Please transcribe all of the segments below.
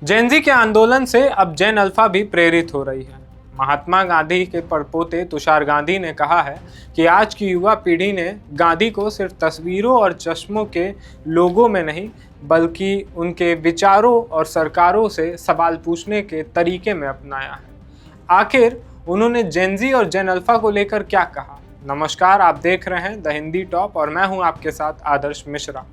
Gen Z के आंदोलन से अब जेन अल्फा भी प्रेरित हो रही है। महात्मा गांधी के परपोते तुषार गांधी ने कहा है कि आज की युवा पीढ़ी ने गांधी को सिर्फ तस्वीरों और चश्मों के लोगों में नहीं, बल्कि उनके विचारों और सरकारों से सवाल पूछने के तरीके में अपनाया है। आखिर उन्होंने जेन-ज़ी और जेन अल्फा को लेकर क्या कहा? नमस्कार, आप देख रहे हैं द हिंदी टॉप और मैं हूं आपके साथ आदर्श मिश्रा।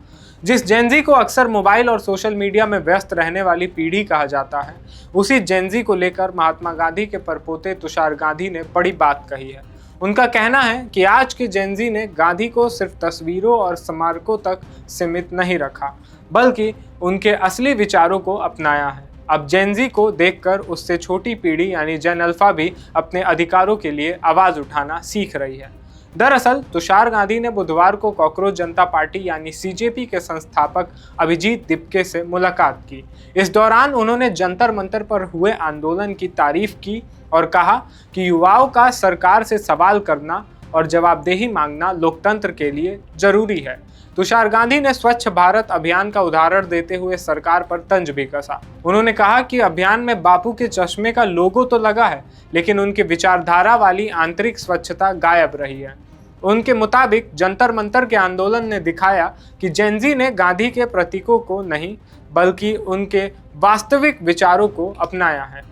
जिस जेन-ज़ी को अक्सर मोबाइल और सोशल मीडिया में व्यस्त रहने वाली पीढ़ी कहा जाता है, उसी जेन-ज़ी को लेकर महात्मा गांधी के परपोते तुषार गांधी ने बड़ी बात कही है। उनका कहना है कि आज के जेन-ज़ी ने गांधी को सिर्फ तस्वीरों और स्मारकों तक सीमित नहीं रखा, बल्कि उनके असली विचारों को अपनाया है। अब जेन-ज़ी को देखकर उससे छोटी पीढ़ी यानी जेन अल्फा भी अपने अधिकारों के लिए आवाज़ उठाना सीख रही है। दरअसल तुषार गांधी ने बुधवार को कॉकरोच जनता पार्टी यानी सीजेपी के संस्थापक अभिजीत दिपके से मुलाकात की। इस दौरान उन्होंने जंतर मंतर पर हुए आंदोलन की तारीफ की और कहा कि युवाओं का सरकार से सवाल करना और जवाबदेही मांगना लोकतंत्र के लिए जरूरी है। तुषार गांधी ने स्वच्छ भारत अभियान का उदाहरण देते हुए सरकार पर तंज भी कसा। उन्होंने कहा कि अभियान में बापू के चश्मे का लोगो तो लगा है, लेकिन उनकी विचारधारा वाली आंतरिक स्वच्छता गायब रही है। उनके मुताबिक जंतर मंतर के आंदोलन ने दिखाया कि जेन-ज़ी ने गांधी के प्रतीकों को नहीं, बल्कि उनके वास्तविक विचारों को अपनाया है।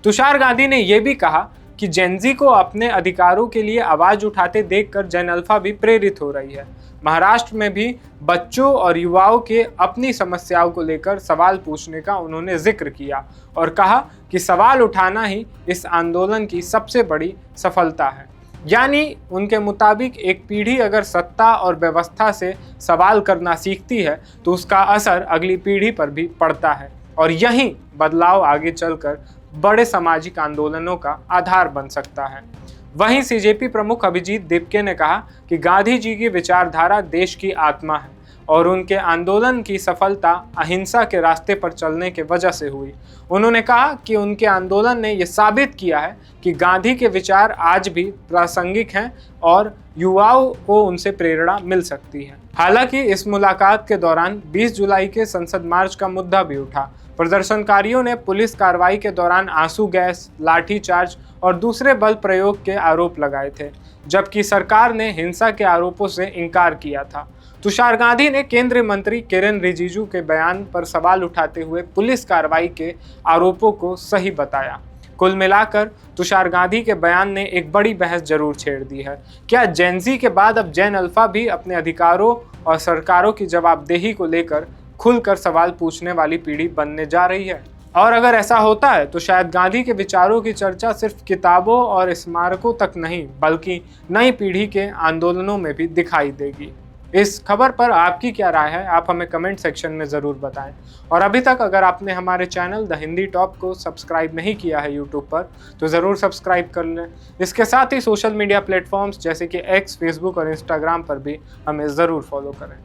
तुषार गांधी ने यह भी कहा कि जेन-ज़ी को अपने अधिकारों के लिए आवाज उठाते देखकर जेन अल्फा भी प्रेरित हो रही है। महाराष्ट्र में भी बच्चों और युवाओं के अपनी समस्याओं को लेकर सवाल पूछने का उन्होंने जिक्र किया और कहा कि सवाल उठाना ही इस आंदोलन की सबसे बड़ी सफलता है। यानी उनके मुताबिक एक पीढ़ी अगर सत्ता और व्यवस्था से सवाल करना सीखती है तो उसका असर अगली पीढ़ी पर भी पड़ता है और यही बदलाव आगे चलकर बड़े सामाजिक आंदोलनों का आधार बन सकता है। वहीं सीजेपी प्रमुख अभिजीत दिपके ने कहा कि गांधी जी की विचारधारा देश की आत्मा है और उनके आंदोलन की सफलता अहिंसा के रास्ते पर चलने के वजह से हुई। उन्होंने कहा कि उनके आंदोलन ने यह साबित किया है कि गांधी के विचार आज भी प्रासंगिक हैं और युवाओं को उनसे प्रेरणा मिल सकती है। हालांकि इस मुलाकात के दौरान 20 जुलाई के संसद मार्च का मुद्दा भी उठा। प्रदर्शनकारियों ने पुलिस कार्रवाई के दौरान आंसू गैस, लाठीचार्ज और दूसरे बल प्रयोग के आरोप लगाए थे, जबकि सरकार ने हिंसा के आरोपों से इनकार किया था। तुषार गांधी ने केंद्रीय मंत्री किरेन रिजिजू के बयान पर सवाल उठाते हुए पुलिस कार्रवाई के आरोपों को सही बताया। कुल मिलाकर तुषार गांधी के बयान ने एक बड़ी बहस जरूर छेड़ दी है। क्या जेन-ज़ी के बाद अब जेन अल्फा भी अपने अधिकारों और सरकारों की जवाबदेही को लेकर खुलकर सवाल पूछने वाली पीढ़ी बनने जा रही है? और अगर ऐसा होता है तो शायद गांधी के विचारों की चर्चा सिर्फ किताबों और स्मारकों तक नहीं, बल्कि नई पीढ़ी के आंदोलनों में भी दिखाई देगी। इस खबर पर आपकी क्या राय है? आप हमें कमेंट सेक्शन में ज़रूर बताएं। और अभी तक अगर आपने हमारे चैनल द हिंदी टॉप को सब्सक्राइब नहीं किया है यूट्यूब पर, तो ज़रूर सब्सक्राइब कर लें। इसके साथ ही सोशल मीडिया प्लेटफॉर्म्स जैसे कि एक्स, फेसबुक और इंस्टाग्राम पर भी हमें ज़रूर फॉलो करें।